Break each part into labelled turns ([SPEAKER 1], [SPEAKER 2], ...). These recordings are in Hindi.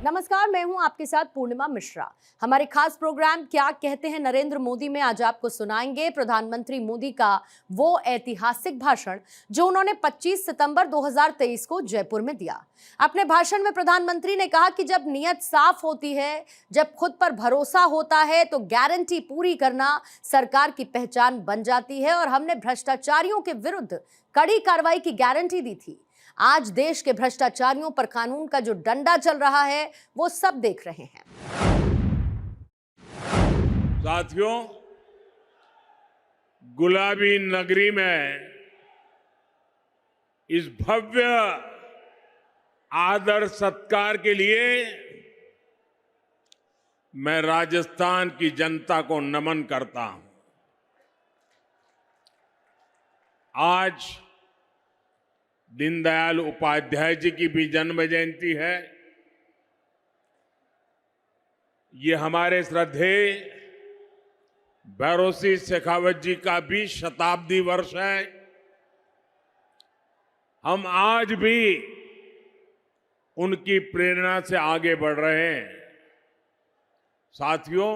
[SPEAKER 1] नमस्कार, मैं हूं आपके साथ पूर्णिमा मिश्रा। हमारे खास प्रोग्राम क्या कहते हैं नरेंद्र मोदी में आज आपको सुनाएंगे प्रधानमंत्री मोदी का वो ऐतिहासिक भाषण जो उन्होंने 25 सितंबर 2023 को जयपुर में दिया। अपने भाषण में प्रधानमंत्री ने कहा कि जब नीयत साफ होती है, जब खुद पर भरोसा होता है तो गारंटी पूरी करना सरकार की पहचान बन जाती है और हमने भ्रष्टाचारियों के विरुद्ध कड़ी कार्रवाई की गारंटी दी थी। आज देश के भ्रष्टाचारियों पर कानून का जो डंडा चल रहा है वो सब देख रहे हैं।
[SPEAKER 2] साथियों, गुलाबी नगरी में इस भव्य आदर सत्कार के लिए मैं राजस्थान की जनता को नमन करता हूं। आज दीनदयाल उपाध्याय जी की भी जन्म जयंती है। ये हमारे श्रद्धेय भैरों सिंह शेखावत जी का भी शताब्दी वर्ष है। हम आज भी उनकी प्रेरणा से आगे बढ़ रहे हैं। साथियों,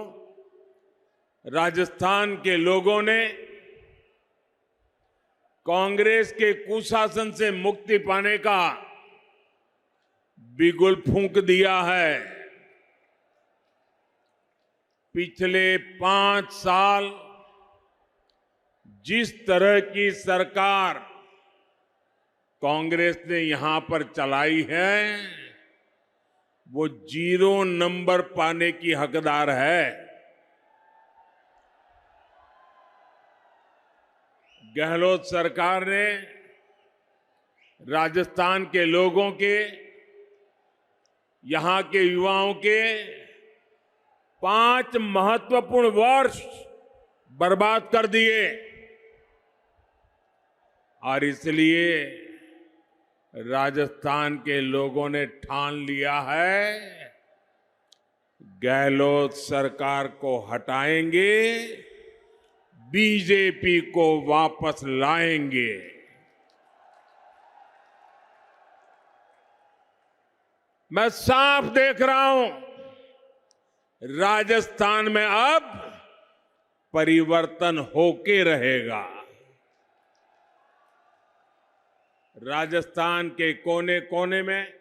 [SPEAKER 2] राजस्थान के लोगों ने कांग्रेस के कुशासन से मुक्ति पाने का बिगुल फूंक दिया है। पिछले 5 साल जिस तरह की सरकार कांग्रेस ने यहां पर चलाई है वो 0 नंबर पाने की हकदार है। गहलोत सरकार ने राजस्थान के लोगों के, यहां के युवाओं के 5 महत्वपूर्ण वर्ष बर्बाद कर दिए और इसलिए राजस्थान के लोगों ने ठान लिया है गहलोत सरकार को हटाएंगे, बीजेपी को वापस लाएंगे। मैं साफ देख रहा हूं राजस्थान में अब परिवर्तन होके रहेगा। राजस्थान के कोने कोने में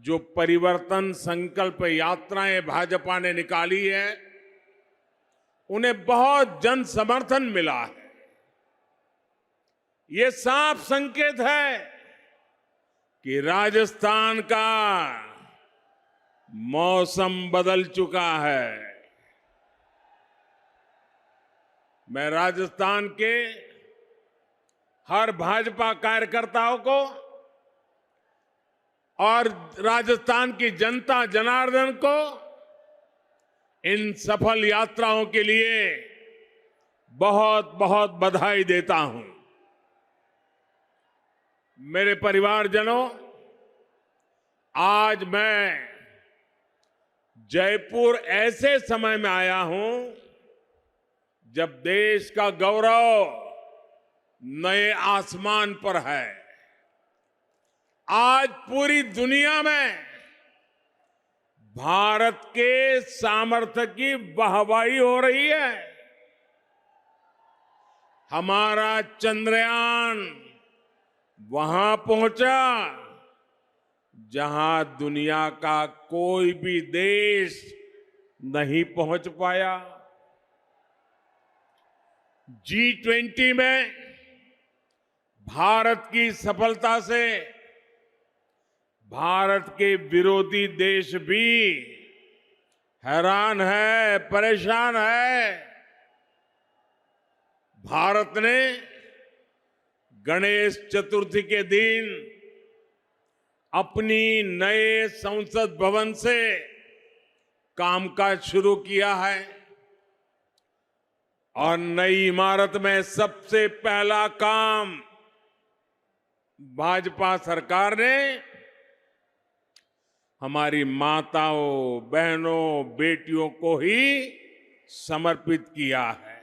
[SPEAKER 2] जो परिवर्तन संकल्प यात्राएं भाजपा ने निकाली है उन्हें बहुत जन समर्थन मिला है। ये साफ संकेत है कि राजस्थान का मौसम बदल चुका है। मैं राजस्थान के हर भाजपा कार्यकर्ताओं को और राजस्थान की जनता जनार्दन को इन सफल यात्राओं के लिए बहुत बहुत बधाई देता हूं। मेरे परिवारजनों, आज मैं जयपुर ऐसे समय में आया हूं जब देश का गौरव नए आसमान पर है। आज पूरी दुनिया में भारत के सामर्थ्य की वाहवाही हो रही है। हमारा चंद्रयान वहां पहुंचा जहां दुनिया का कोई भी देश नहीं पहुंच पाया। G20 में भारत की सफलता से भारत के विरोधी देश भी हैरान है, परेशान है। भारत ने गणेश चतुर्थी के दिन अपनी नए संसद भवन से कामकाज शुरू किया है और नई इमारत में सबसे पहला काम भाजपा सरकार ने हमारी माताओं, बहनों, बेटियों को ही समर्पित किया है।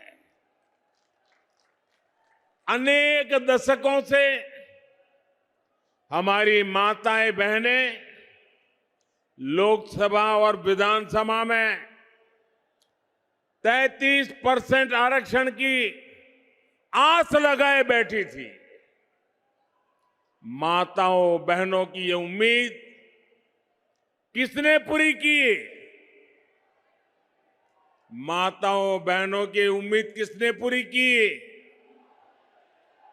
[SPEAKER 2] अनेक दशकों से हमारी माताएं, बहनें लोकसभा और विधानसभा में 33% आरक्षण की आस लगाए बैठी थी। माताओं बहनों की ये उम्मीद किसने पूरी की? माताओं बहनों की उम्मीद किसने पूरी की?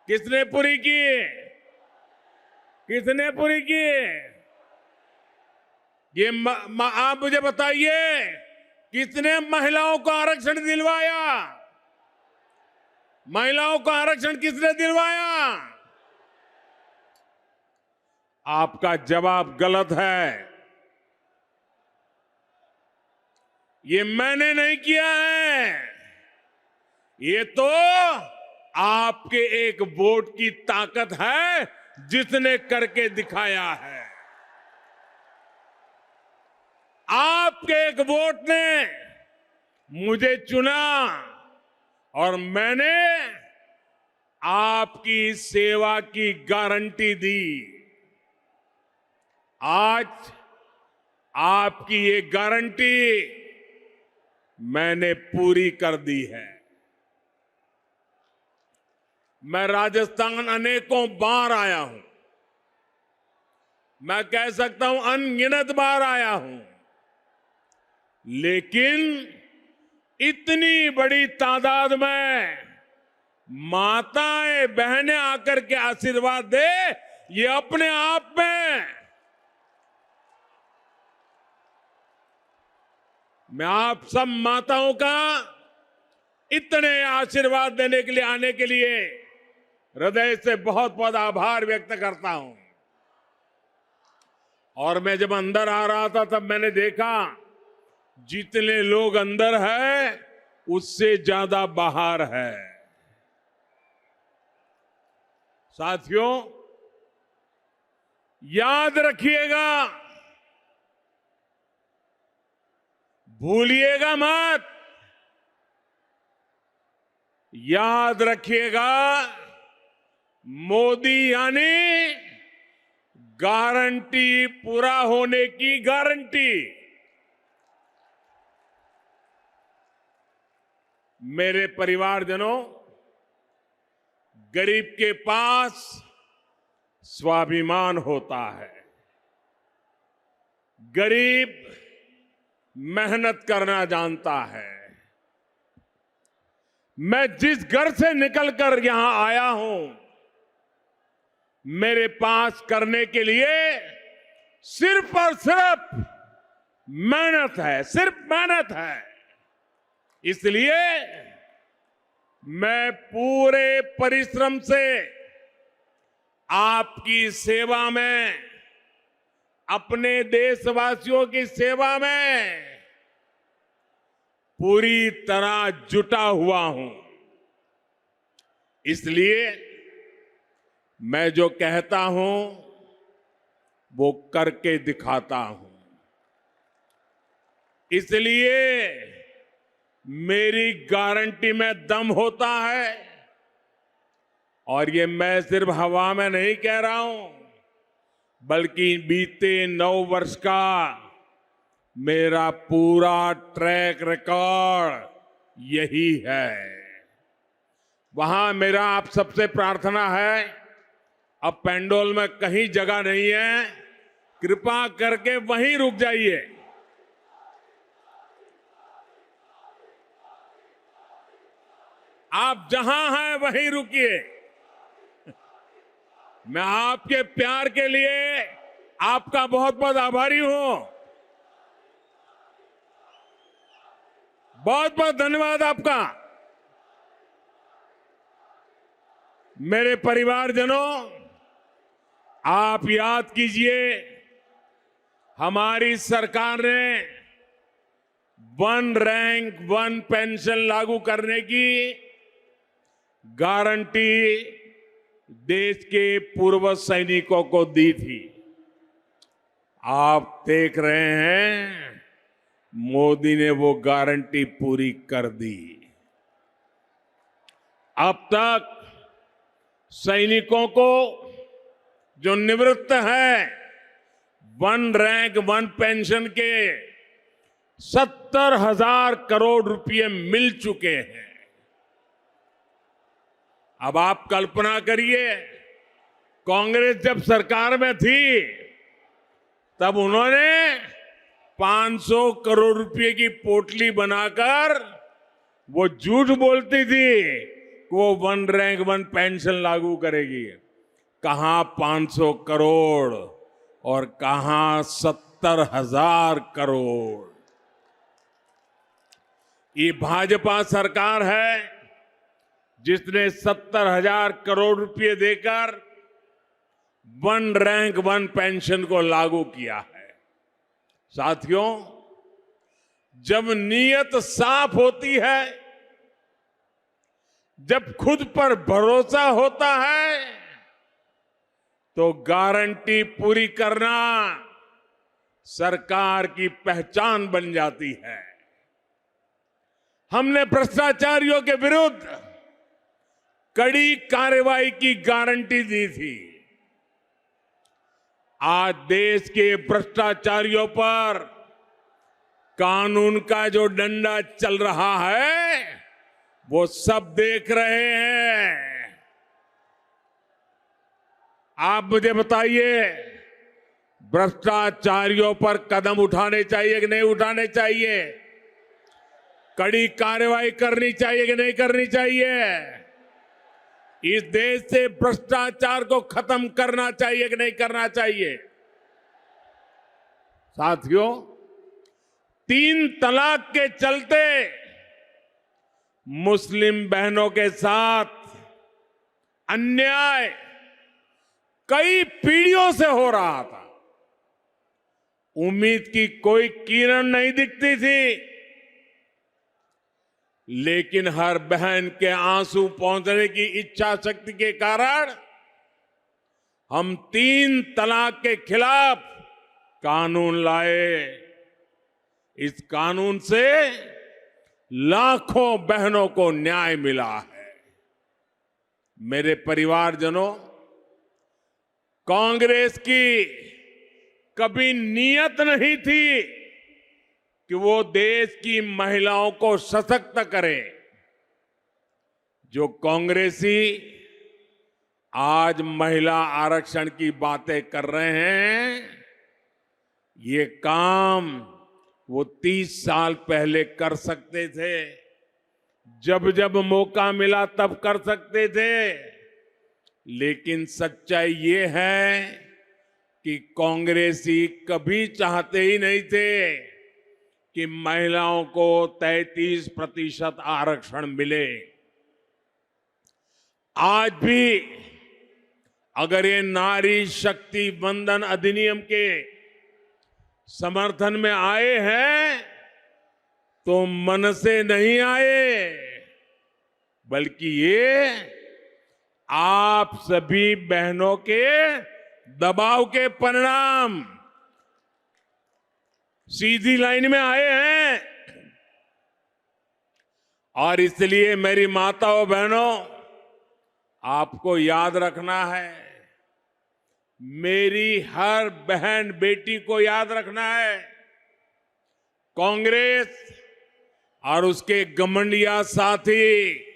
[SPEAKER 2] किसने पूरी की? किसने पूरी की? ये आप मुझे बताइए, किसने महिलाओं को आरक्षण दिलवाया? महिलाओं को आरक्षण किसने दिलवाया? आपका जवाब गलत है। ये मैंने नहीं किया है, ये तो आपके एक वोट की ताकत है जिसने करके दिखाया है। आपके एक वोट ने मुझे चुना और मैंने आपकी सेवा की गारंटी दी। आज आपकी ये गारंटी मैंने पूरी कर दी है। मैं राजस्थान अनेकों बार आया हूं, मैं कह सकता हूं अनगिनत बार आया हूं, लेकिन इतनी बड़ी तादाद में माताएं बहनें आकर के आशीर्वाद दे, ये अपने आप में मैं आप सब माताओं का इतने आशीर्वाद देने के लिए आने के लिए हृदय से बहुत बहुत आभार व्यक्त करता हूं। और मैं जब अंदर आ रहा था तब मैंने देखा जितने लोग अंदर है उससे ज्यादा बाहर है। साथियों, याद रखिएगा, भूलिएगा मत, याद रखिएगा, मोदी यानी गारंटी पूरा होने की गारंटी। मेरे परिवारजनों, गरीब के पास स्वाभिमान होता है। गरीब मेहनत करना जानता है। मैं जिस घर से निकलकर यहां आया हूं, मेरे पास करने के लिए सिर्फ और सिर्फ मेहनत है, सिर्फ मेहनत है। इसलिए मैं पूरे परिश्रम से आपकी सेवा में, अपने देशवासियों की सेवा में पूरी तरह जुटा हुआ हूं। इसलिए मैं जो कहता हूं वो करके दिखाता हूं। इसलिए मेरी गारंटी में दम होता है। और ये मैं सिर्फ हवा में नहीं कह रहा हूं, बल्कि बीते 9 वर्ष का मेरा पूरा ट्रैक रिकॉर्ड यही है। वहां मेरा आप सबसे प्रार्थना है, अब पेंडोल में कहीं जगह नहीं है, कृपा करके वहीं रुक जाइए। आप जहां हैं वहीं रुकिए। मैं आपके प्यार के लिए आपका बहुत बहुत आभारी हूं। बहुत बहुत धन्यवाद आपका। मेरे परिवारजनों, आप याद कीजिए, हमारी सरकार ने 1 रैंक 1 पेंशन लागू करने की गारंटी देश के पूर्व सैनिकों को दी थी। आप देख रहे हैं, मोदी ने वो गारंटी पूरी कर दी। अब तक सैनिकों को जो निवृत्त है वन रैंक वन पेंशन के 70,000 करोड़ रुपए मिल चुके हैं। अब आप कल्पना करिए, कांग्रेस जब सरकार में थी तब उन्होंने 500 करोड़ रुपए की पोटली बनाकर वो झूठ बोलती थी कि वो वन रैंक वन पेंशन लागू करेगी। कहां 500 करोड़ और कहां 70,000 करोड़। ये भाजपा सरकार है जिसने 70,000 करोड़ रुपए देकर वन रैंक वन पेंशन को लागू किया है। साथियों, जब नीयत साफ होती है, जब खुद पर भरोसा होता है, तो गारंटी पूरी करना सरकार की पहचान बन जाती है। हमने भ्रष्टाचारियों के विरुद्ध कड़ी कार्रवाई की गारंटी दी थी। आज देश के भ्रष्टाचारियों पर कानून का जो डंडा चल रहा है वो सब देख रहे हैं। आप मुझे बताइए, भ्रष्टाचारियों पर कदम उठाने चाहिए कि नहीं उठाने चाहिए? कड़ी कार्रवाई करनी चाहिए कि नहीं करनी चाहिए? इस देश से भ्रष्टाचार को खत्म करना चाहिए कि नहीं करना चाहिए? साथियों, 3 तलाक के चलते मुस्लिम बहनों के साथ अन्याय कई पीढ़ियों से हो रहा था। उम्मीद की कोई किरण नहीं दिखती थी, लेकिन हर बहन के आंसू पहुंचने की इच्छा शक्ति के कारण हम 3 तलाक के खिलाफ कानून लाए। इस कानून से लाखों बहनों को न्याय मिला है। मेरे परिवारजनों, कांग्रेस की कभी नीयत नहीं थी कि वो देश की महिलाओं को सशक्त करे। जो कांग्रेसी आज महिला आरक्षण की बातें कर रहे हैं, ये काम वो 30 साल पहले कर सकते थे। जब जब मौका मिला तब कर सकते थे। लेकिन सच्चाई ये है कि कांग्रेसी कभी चाहते ही नहीं थे कि महिलाओं को 33% आरक्षण मिले। आज भी अगर ये नारी शक्ति वंदन अधिनियम के समर्थन में आए हैं तो मन से नहीं आए, बल्कि ये आप सभी बहनों के दबाव के परिणाम सीधी लाइन में आए हैं। और इसलिए मेरी माताओं बहनों, आपको याद रखना है, मेरी हर बहन बेटी को याद रखना है, कांग्रेस और उसके घमंडिया साथी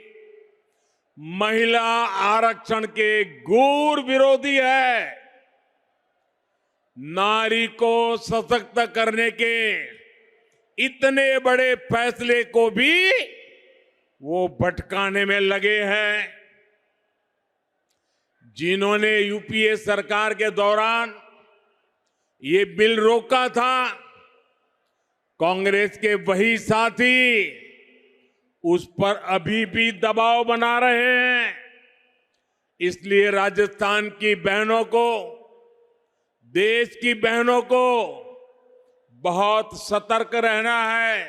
[SPEAKER 2] महिला आरक्षण के घोर विरोधी है। नारी को सशक्त करने के इतने बड़े फैसले को भी वो भटकाने में लगे हैं। जिन्होंने यूपीए सरकार के दौरान ये बिल रोका था, कांग्रेस के वही साथी उस पर अभी भी दबाव बना रहे हैं। इसलिए राजस्थान की बहनों को, देश की बहनों को बहुत सतर्क रहना है।